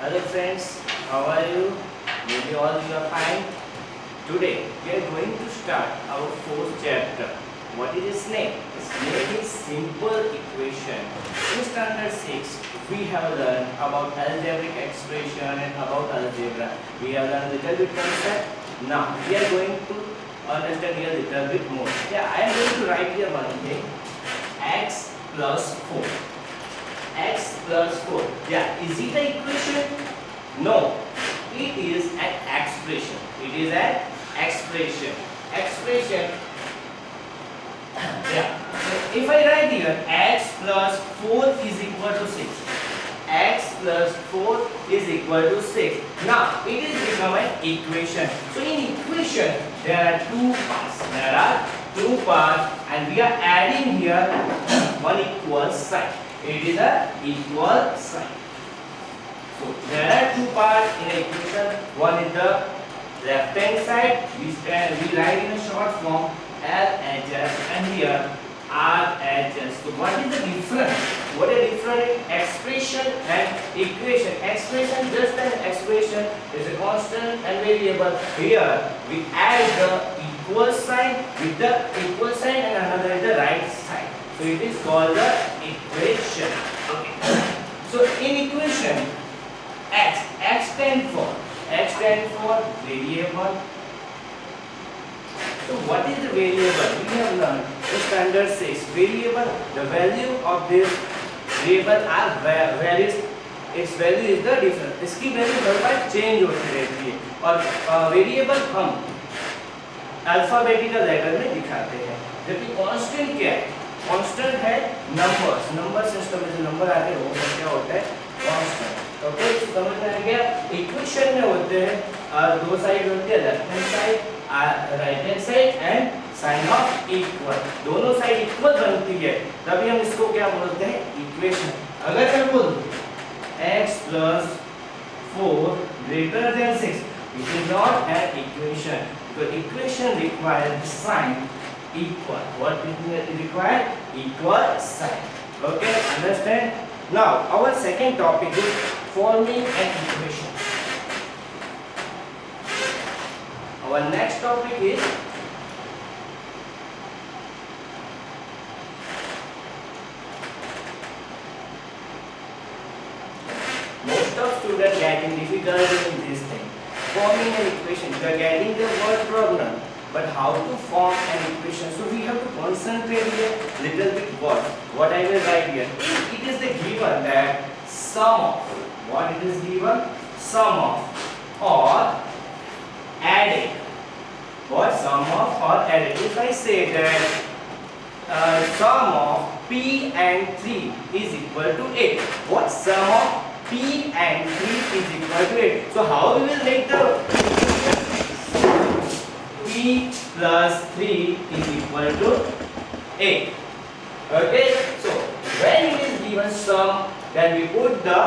Hello friends, how are you? Maybe all you are fine. Today we are going to start our fourth chapter. What is its name? Its name is simple equation. In standard 6, we have learned about algebraic expression and about algebra. We have learned little bit concept. Now we are going to understand here little bit more. Yeah, I am going to write here one thing. X plus 4. X plus 4. Yeah, is it an equation? No, it is an expression. It is an expression. Expression. Yeah. So if I write here x plus 4 is equal to 6. X plus 4 is equal to 6. Now it is become an equation. So in equation there are two parts. And we are adding here one equal sign. It is a equal sign. So there are two parts in the equation. One is the left hand side. We write in a short form LHS and here RHS. So what is the difference? What is the difference in expression and equation? Expression, just an expression, is a constant and variable. Here we add the equal sign with the equal sign and another is the right side. So it is called the equation. Okay. So in equation, x stands for variable. So what is the variable? We have learned the standard 6 variable. The value of this variable are varies. Its value is the difference. इसकी value हर बार change होती रहती है और variable हम alphabetical letter में दिखाते हैं. जबकि कांस्टेंट क्या है? कांस्टेंट है नंबर्स. नंबर सिस्टम में जो नंबर आते हैं वो क्या होता है? कांस्टेंट. ओके, समझ में आ गया? इक्वेशन में होते हैं दो साइड होती है, left hand side, right hand side and sign of equal. दोनों साइड इक्वल बनती है तभी हम इसको क्या बोलते हैं? इक्वेशन. अगर मैं बोलूं x plus 4 greater than 6, it is not an equation. The equation requires sign equal. What it require? Equal sign. Okay, understand? Now our second topic is forming an equation. Our next topic is most of students getting difficulty in this thing. Forming an equation, you are getting the word problem, but how to form an equation? So we have to concentrate here little bit what I will write here. If it is the given that sum of, what it is given? Sum of or added. What? Sum of or added. If I say that sum of p and 3 is equal to 8. What? Sum of p and 3 is equal to 8. So how we will make the p plus 3 is equal to 8. Okay, so when it is given sum, then we put the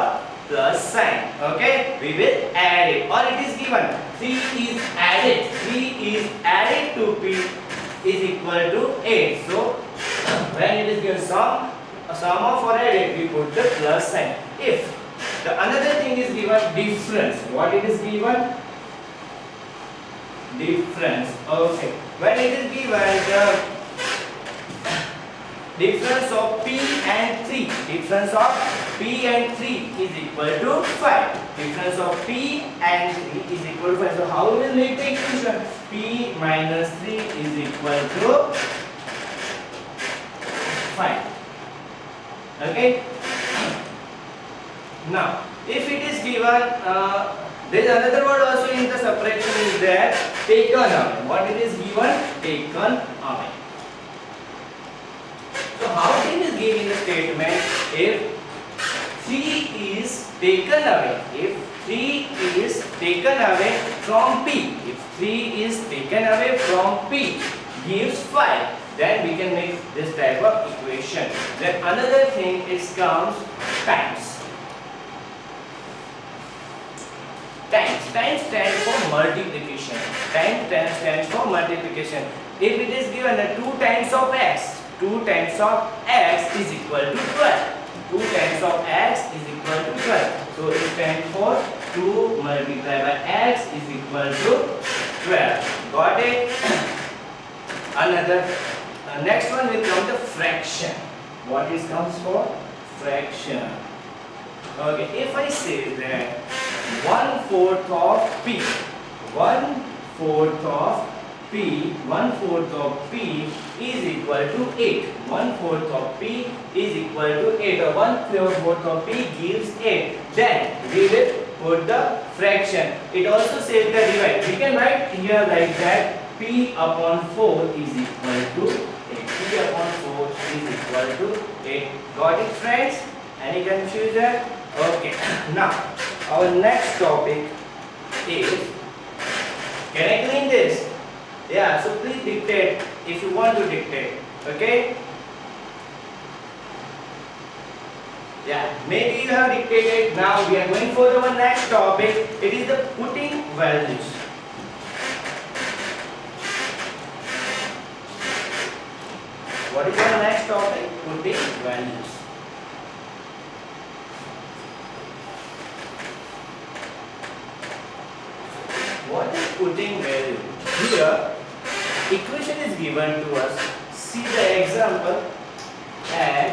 plus sign. Okay, we will add it. Or it is given 3 is added to p is equal to 8. So when it is given sum of or added, we put the plus sign. If the another thing is given difference, what it is given? Difference. Okay, when it is given the difference of p and 3, difference of p and 3 is equal to 5. Difference of p and 3 is equal to 5. So how we will make the equation? P minus 3 is equal to 5. Okay. Now, if it is given, there is another word also in the subtraction is there, taken away. What it is given? Taken away. So how it is given in the statement? If 3 is taken away, if 3 is taken away from p, if 3 is taken away from p gives 5, then we can make this type of equation. Then another thing is comes times. Times stands for multiplication. Times stands for multiplication. If it is given that 2 times of x, 2 times of x is equal to 12. 2 times of x is equal to 12. So it stands for 2 multiplied by x is equal to 12. Got it? Another next one will come the fraction. What is comes for? Fraction. Okay, if I say that 1/4 of p, 1/4 of p, 1/4 of p is equal to 8. 1/4 of p is equal to 8, or 1/4 of p gives 8. Then we will put the fraction. It also says the divide. We can write here like that, p upon 4 is equal to 8. P upon 4 is equal to 8. Got it, friends? Any confusion? Okay. Now, our next topic is, can I clean this? Yeah, so please dictate if you want to dictate. Okay? Yeah, maybe you have dictated. Now we are going for our next topic. It is the putting values. What is our next topic? Putting values. What is putting value? Here, equation is given to us. See the example. X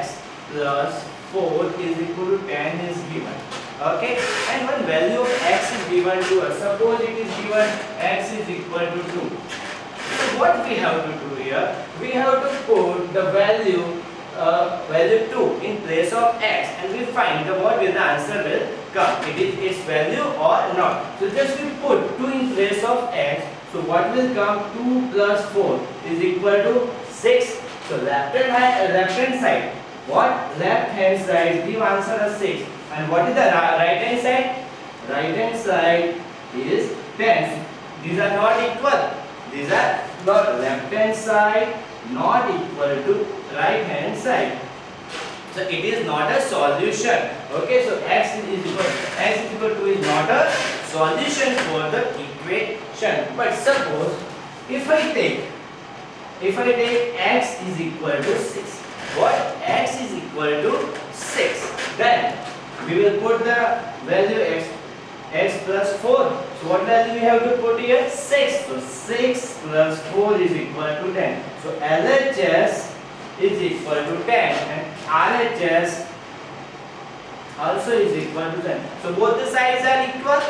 plus 4 is equal to 10 is given. Okay? And one value of x is given to us. Suppose it is given x is equal to 2. So what we have to do here? We have to put the value 2 in place of x, and we find the what will the answer will come. It is its value or not. So just we put 2 in place of x. So what will come? 2 plus 4 is equal to 6. So left hand side. What? Left hand side give answer as 6. And what is the right hand side? Right hand side is 10. These are not equal. These are not left hand side not equal to right hand side. So it is not a solution. Okay, so x is equal to is not a solution for the equation. But suppose if I take x is equal to 6. What? X is equal to 6. Then we will put the value x plus 4. So what value we have to put here? 6. So 6 plus 4 is equal to 10. So LHS is equal to 10 and RHS also is equal to 10. So both the sides are equal.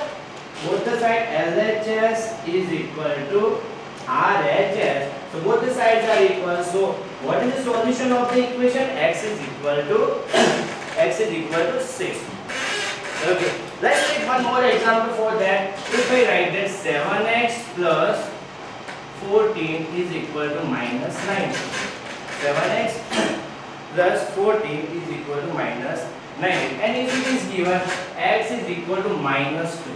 Both the sides LHS is equal to RHS. So both the sides are equal. So what is the solution of the equation? X is equal to 6. Okay. Let's take one more example for that. If I write that 7x plus 14 is equal to minus 9. 7x plus 14 is equal to minus 9. And if it is given x is equal to minus 2.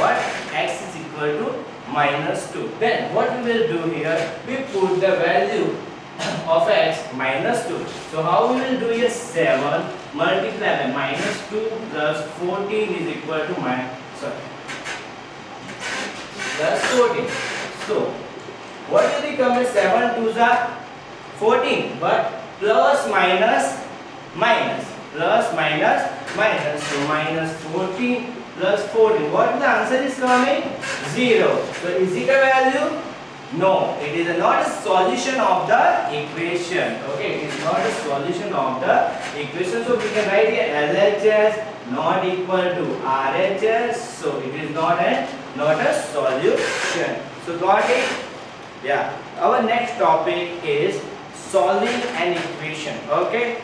What? X is equal to minus 2. Then what we will do here? We put the value of x minus 2. So how we will do here? 7 multiplied by minus 2 plus 14 is equal to plus 14. So what will become? 7 2s are 14, but plus minus minus. Plus minus minus. So minus 14 plus 14. What the answer is coming? 0. So is it a value? No, it is not a solution of the equation. Okay, it is not a solution of the equation. So we can write here LHS not equal to RHS. So it is not a solution. So got it? Yeah. Our next topic is solving an equation. Okay.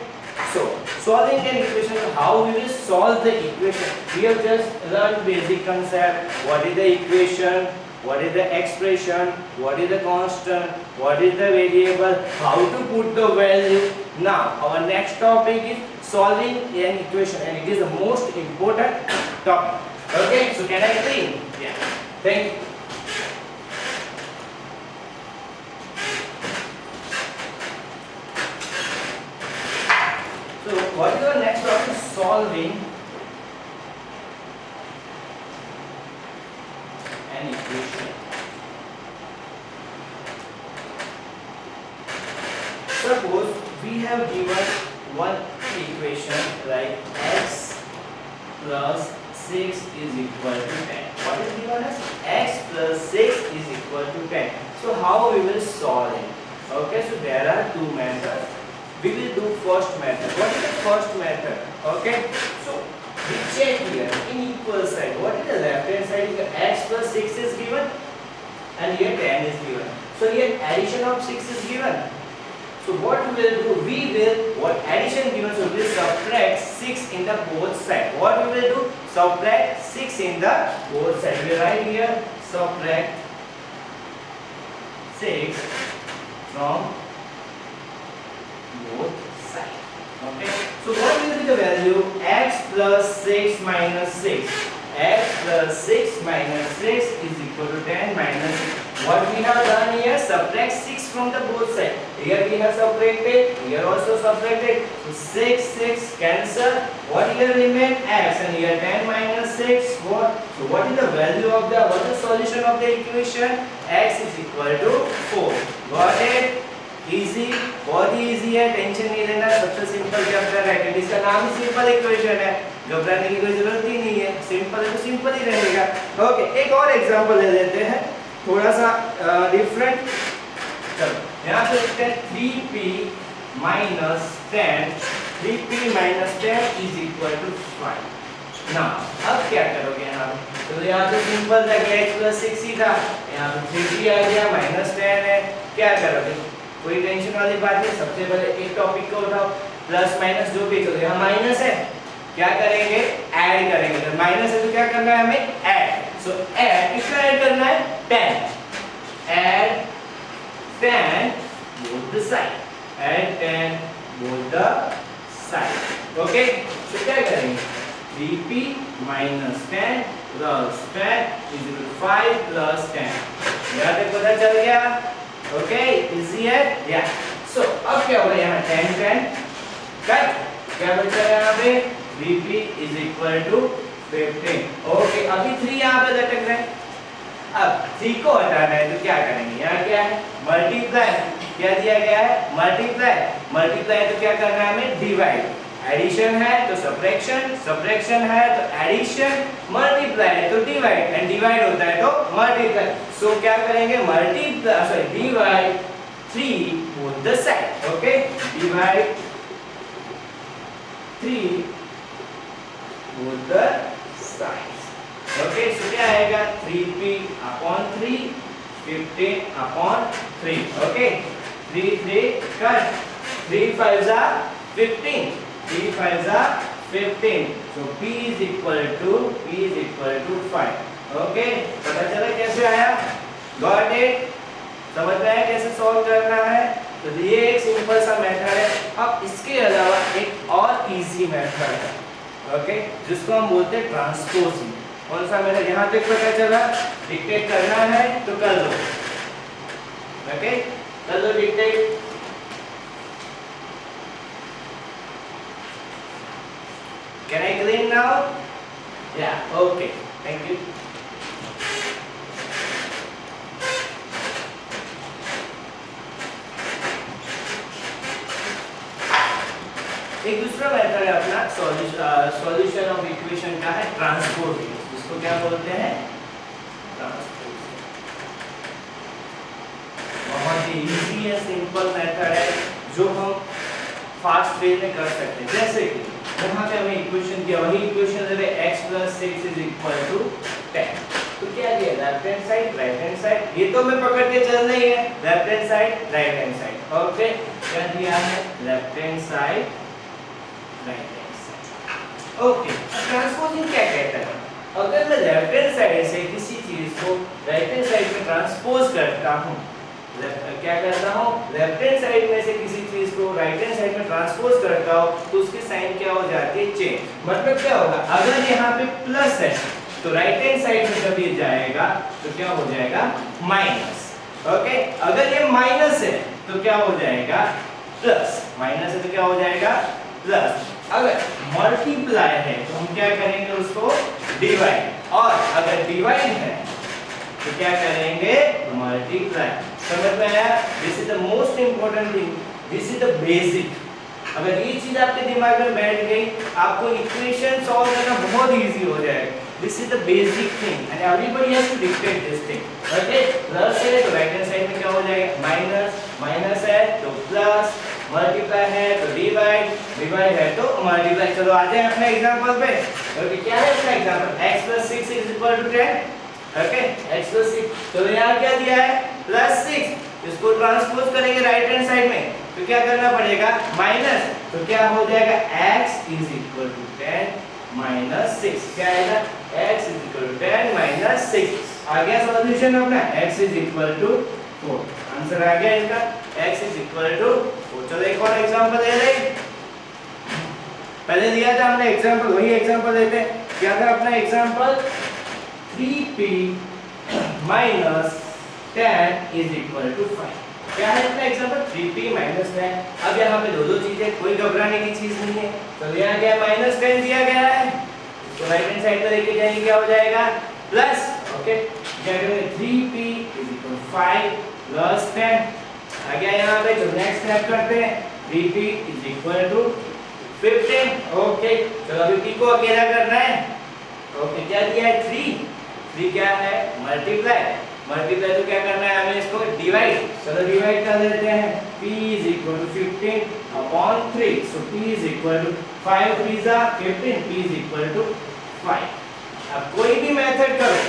So solving an equation. How we will solve the equation? We have just learned basic concept. What is the equation? What is the expression? What is the constant? What is the variable? How to put the value? Now, our next topic is solving an equation, and it is the most important topic. Okay, so can I clean? Yeah. Thank you. So, what is our next topic? Solving an equation. Suppose we have given one equation like x plus 6 is equal to 10. What is given as x plus 6 is equal to 10. So how we will solve it? Okay, so there are two methods. We will do first method. What is the first method? Okay, so we check here in equal side. What is the left hand side? X plus 6 is given and here 10 is given. So here addition of 6 is given. So what we will do? We will, what addition given, so we will subtract 6 in the both side. What we will do? Subtract 6 in the both side. We will write here subtract 6 from both sides. Okay. So what will be the value? X plus 6 minus 6. X plus 6 minus 6 is equal to 10 minus 6. What we have done here? Subtract 6 from the both sides. Here we have subtracted, here also subtracted. So 6, 6 cancel. What here remain? X, and here 10 minus 6. What? So what is the value of the, what is the solution of the equation? X is equal to 4. Got it? Easy, बहुत ही easy है, tension नहीं लेना, सबसे simple chapter है, इसका नाम ही simple equation है, घबराने की कोई जरूरत ही नहीं है, सिंपल है तो सिंपल ही रहेगा। ओके, एक और एग्जांपल ले लेते हैं, थोड़ा सा डिफरेंट। चलो यहाँ पे लिखते हैं 3p minus 10, 3p minus 10 is equal to 5। ना अब क्या करोगे यहाँ पे? तो यहाँ पे सिंपल था कि x plus 6 ही था, यहाँ पे 3p आ गया, minus 10 है, क्या करोगे? कोई टेंशन वाली बात नहीं। सबसे पहले एक टॉपिक को उठाओ, प्लस माइनस जो भी चलो, यहाँ माइनस है, क्या करेंगे? ऐड करेंगे। तो माइनस है तो क्या करना है हमें? ऐड। सो ऐड, किसका ऐड करना है? 10। Add 10 both the side, add 10 both the side। Okay, तो क्या करेंगे? 3p minus 10 plus 10 is equal to 5 plus 10। यहाँ तक पता चल गया? ओके, इजी है या? सो अब क्या होगा? यहाँ 10 10 कट, क्या बचा है यहाँ पे? 3p is equal to 15। Okay, अभी 3 यहाँ पे लटक रहे हैं, अब 3 को हटाना है तो क्या करेंगे? यहाँ क्या है? मल्टीप्लाई। क्या दिया गया है? मल्टीप्लाई। मल्टीप्लाई तो क्या करना है हमें? डिवाइड। एडिशन है तो सब्ट्रैक्शन, सब्ट्रैक्शन है तो एडिशन, मल्टीप्लाई है तो डिवाइड, एंड डिवाइड होता है तो मल्टीप्लाई। सो क्या करेंगे? Multiply, sorry, divide 3 both the side. Okay, divide 3 both the sides. Okay, so क्या आएगा? 3p upon 3, 15 upon 3। Okay, 3 3 cut, 3 5s are 15, 3 5s are 15। so p is equal to 5। Okay, पता चला कैसे आया? Got it? समझ में आया कैसे सॉल्व करना है? तो ये एक सिंपल सा मेथड है। अब इसके अलावा एक और इजी मेथड है, ओके, जिसको हम बोलते हैं ट्रांसपोजिंग। कौन सा मेथड? यहाँ तक पता चला? डिक्टेट करना है तो कर लो। ओके, कर लो dictate. Can I clean now? Yeah, okay. Thank you. एक दूसरा मेथड है अपना सॉल्यूशन ऑफ इक्वेशन का है ट्रांसपोजिंग, जिसको क्या बोलते हैं? ट्रांसपोजिंग। बहुत ही इजी है, सिंपल मेथड है जो हम फास्ट वे में कर सकते हैं। जैसे कि यहाँ पे हमें इक्वेशन दिया, वही इक्वेशन दे रहे x plus 6 is equal to 10। तो क्या दिया? Left hand side, right hand side. ये तो मैं पकड़ के चलना ही है, left hand side, right hand side. Okay, क्या दिया है? Left hand side, right hand side. Okay, transposing क्या कहता है? अगर मैं लेफ्ट हैंड साइड से किसी चीज को राइट हैंड साइड में ट्रांसपोज करता हूँ, क्या करता हूँ? लेफ्ट हैंड साइड में से किसी चीज को राइट हैंड साइड में ट्रांसपोज करता हूँ तो उसकी साइन क्या हो जाती है? चेंज। मतलब क्या होगा? अगर यहाँ पे प्लस है तो राइट हैंड साइड में जब ये जाएगा तो क्या हो जाएगा? माइनस। ओके, अगर ये माइनस है तो क्या हो जाएगा? प्लस। माइनस है तो क्या हो जाएगा? प्लस। अगर मल्टीप्लाई है तो हम क्या करेंगे? उसको डिवाइड। और अगर डिवाइड है तो क्या करेंगे? मल्टीप्लाई। समझ में आया? This is the most important thing, this is the basic. अगर ये चीज आपके दिमाग में बैठ गई, आपको इक्वेशन सॉल्व करना बहुत इजी हो जाएगा। This is the basic thing and everybody has to dictate this thing. Okay, plus है तो राइट हैंड साइड में क्या हो जाएगा, माइनस, माइनस है तो प्लस, मल्टीप्लाई है तो डिवाइड, डिवाइड है तो मल्टीप्लाई। चलो आ जाए अपने एग्जांपल पे। ओके, क्या है अपना एग्जांपल, x + 6 = 10। ओके, x + 6, तो यहाँ क्या दिया है, +6, इसको ट्रांसपोज करेंगे राइट हैंड साइड में तो क्या करना पड़ेगा, माइनस, तो क्या हो जाएगा, x = 10 - 6, क्या आएगा, x = 10 - 6। आ गया सॉल्यूशन अपना, x = 4, आंसर आ गया इसका, x = 4। चलो एक और एग्जांपल ले लें। पहले दिया था हमने एग्जांपल, वही एग्जांपल लेते हैं। क्या था अपना एग्जांपल, 3p - 10 = 5। क्या है अपना एग्जांपल, 3p - 10। अब यहाँ पे दो चीजें, कोई घबराने की चीज नहीं है। तो यहाँ क्या -10 दिया गया है, तो राइट हैंड साइड में लेके जाएंगे, क्या हो जाएगा, प्लस। ओके, क्या करेंगे, 3p = 5 + 10 आ गया यहाँ पे। तो नेक्स्ट स्टेप करते हैं, 3p = 15। ओके, चलो अभी p को अकेला करना है। ओके, क्या दिया है, 3 क्या है, मल्टीप्लाई, मल्टीप्लाई तो क्या करना है हमें, इसको डिवाइड। चलो डिवाइड कर देते हैं, p = 15/3, सो p = 5 3 15, p = 5। अब कोई भी मेथड करो,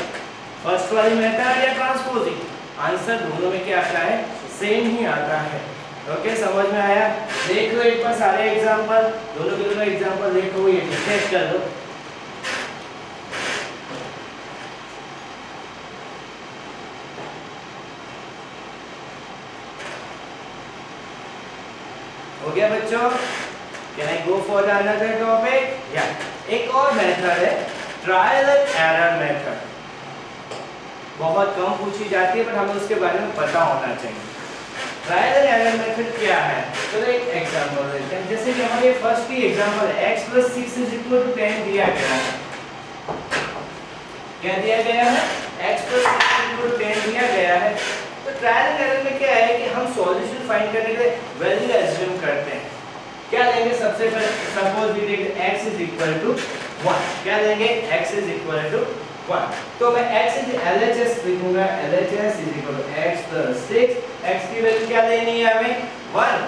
फर्स्ट वाली मेथड या ट्रांसपोजिंग, आंसर दोनों में क्या आता है, सेम ही आता है। ओके, समझ में आया। देख लो एक बार सारे एग्जांपल, दोनों के दोनों एग्जांपल देखो, ये चेक कर लो। हो गया बच्चों, can I go for another topic? या एक और मेथड है, ट्रायल एंड एरर मेथड। बहुत कम पूछी जाती है, पर हमें उसके बारे में पता होना चाहिए। ट्रायल एंड एरर मेथड क्या है, चलो एक एग्जांपल लेते हैं। जैसे कि हमारे फर्स्ट की एग्जांपल है, x + 6 = 10 दिया गया है। क्या दिया गया है, x + 6 = 10 दिया गया है। तो ट्रायल एंड एरर में क्या है कि हम सॉल्यूशन फाइंड करने के लिए वैल्यू एज्यूम करते हैं। क्या लेंगे, सबसे पहले सपोज वी टेक x = 1। क्या लेंगे, x = 1, तो मैं x LHS लिखूंगा, LHS = x + 6। x की वैल्यू क्या लेनी है हमें, 1।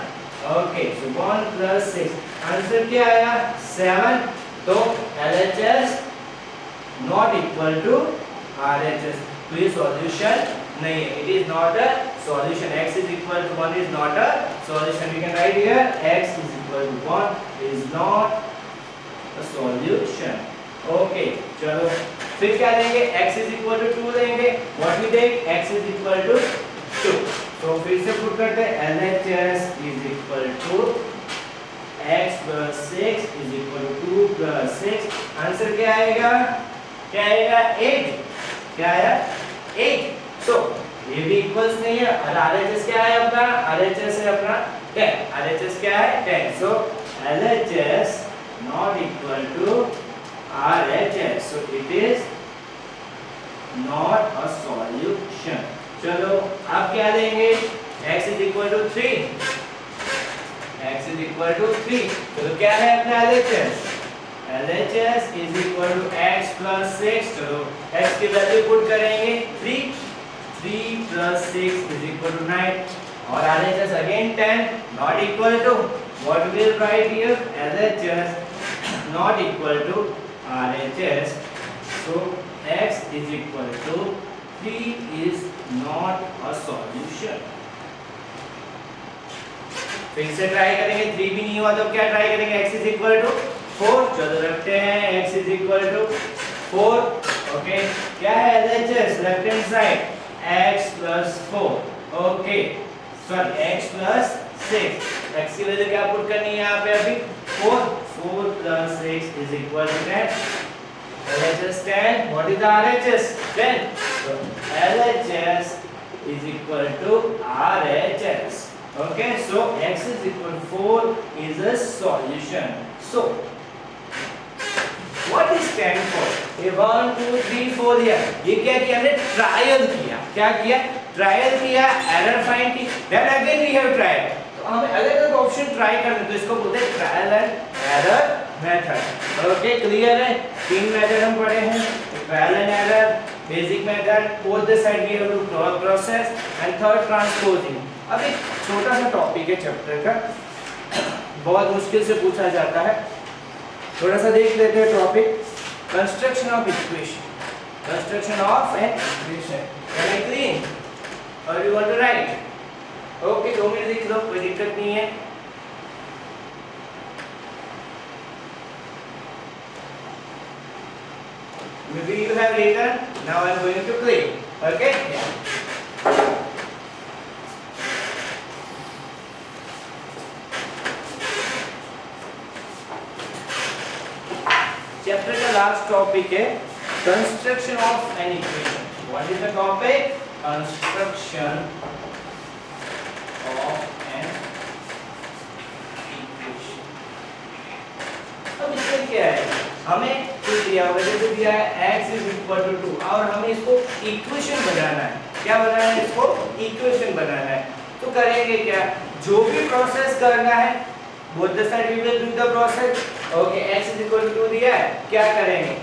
ओके, सो 1 + 6, आंसर क्या आया, 7। तो LHS not equal to RHS, तो ये सॉल्यूशन नहीं है, it is not a solution. x = 1 is not a solution. We can write here x = 1 is not a solution. Okay, चलो फिर क्या लेंगे, x = 2 लेंगे। व्हाट वी टेक, x = 2, तो फिर से पुट करते हैं, LHS = x + 6 = 2 + 6, आंसर क्या आएगा, क्या आएगा, 8। क्या आया, 8। सो ये भी इक्वल्स नहीं है, और RHS क्या है अपना, RHS है अपना 10, RHS क्या है, 10। सो LHS not equal to RHS, so it is not a solution. चलो अब क्या लेंगे, x = 3, x = 3, तो क्या है अपना LHS, LHS = x + 6। चलो x की वैल्यू पुट करेंगे, 3 + 6 = 9, और RHS again 10, not equal to, what we will write here, LHS not equal to RHS, so x = 3 is not a solution. फिर से ट्राई करेंगे, 3 भी नहीं हुआ तो क्या ट्राई करेंगे, x = 4। चलो रखते हैं x = 4। ओके, क्या है LHS, left hand side, x + 4। Okay, sorry x + 6, x की वैल्यू क्या पुट करनी है यहाँ पे अभी, 4 + 6 = 10। LHS 10, what is the RHS, 10, so LHS = RHS. Okay, so x = 4 is a solution. So what is stand for, ये 1 2 3 4 दिया, ये क्या किया हमने, ट्रायल किया। क्या किया, ट्रायल किया, एरर फाइंड की, then again we have tried. तो हमें अलग अलग ऑप्शन ट्राई करने, तो इसको बोलते हैं trial and error method. Okay, clear है? 3 मेथड हम पढ़े हैं, trial and error, basic method, both the side we have to process, and third transposing. अब एक छोटा सा टॉपिक है चैप्टर का, बहुत मुश्किल से पूछा जाता है, थोड़ा सा देख लेते हैं topic. Construction of equation, construction of an equation. Can I clean और you want to write? Okay, 2 minute लिख लो, कोई दिक्कत नहीं है। Maybe you have written. Now I am going to clean. Okay? Yeah. Chapter का last topic है construction of an equation. What is the topic? Construction of an equation. अब इसमें क्या है? हमें कुछ दिया हुआ है, जैसे दिया है x = 2 और हमें इसको इक्वेशन बनाना है। क्या बनाना है? इसको इक्वेशन बनाना है। तो करेंगे क्या? जो भी प्रोसेस करना है, both the side we will do the process. Okay, x = 2 दिया है, क्या करेंगे?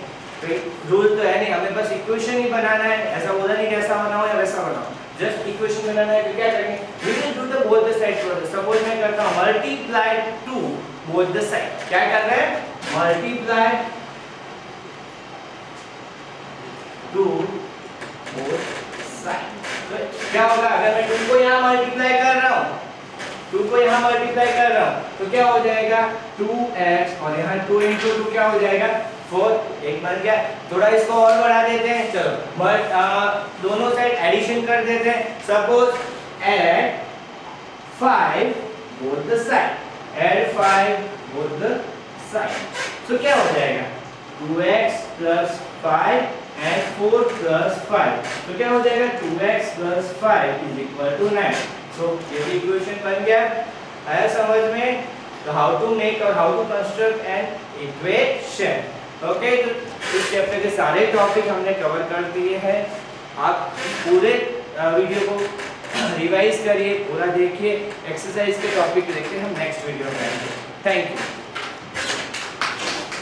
रूल तो है नहीं, हमें बस इक्वेशन ही बनाना है। ऐसा बोला नहीं कैसा बनाओ या वैसा बनाओ, जस्ट इक्वेशन बनाना है। तो क्या करेंगे? We will do the both the side process. Suppose मैं करता हूं मल्टीप्लाई 2 बोथ द साइड। क्या कर रहे हैं? Multiply 2 both side. तो क्या होगा अगर मैं 2 को यहां मल्टीप्लाई कर रहा हूं, 2 को यहाँ मल्टीप्लाई कर रहा हूँ, तो क्या हो जाएगा? 2x और यहाँ 2 × 2 क्या हो जाएगा? 4। एक बन गया। थोड़ा इसको और बढ़ा देते हैं, चलो दोनों साइड एडिशन कर देते हैं। Suppose add 5 both the side, add 5 both the side. तो क्या हो जाएगा? 2x + 5 and 4 + 5। तो क्या हो जाएगा? 2x + 5 = 9। तो ये भी इक्वेशन बन गया। आया समझ में? तो हाउ टू मेक और how to construct an equation. Okay, तो इस चैप्टर के सारे टॉपिक हमने कवर कर दिए हैं। आप पूरे वीडियो को रिवाइज करिए, पूरा देखिए, एक्सरसाइज के टॉपिक लेके हम नेक्स्ट वीडियो में आएंगे। Thank you.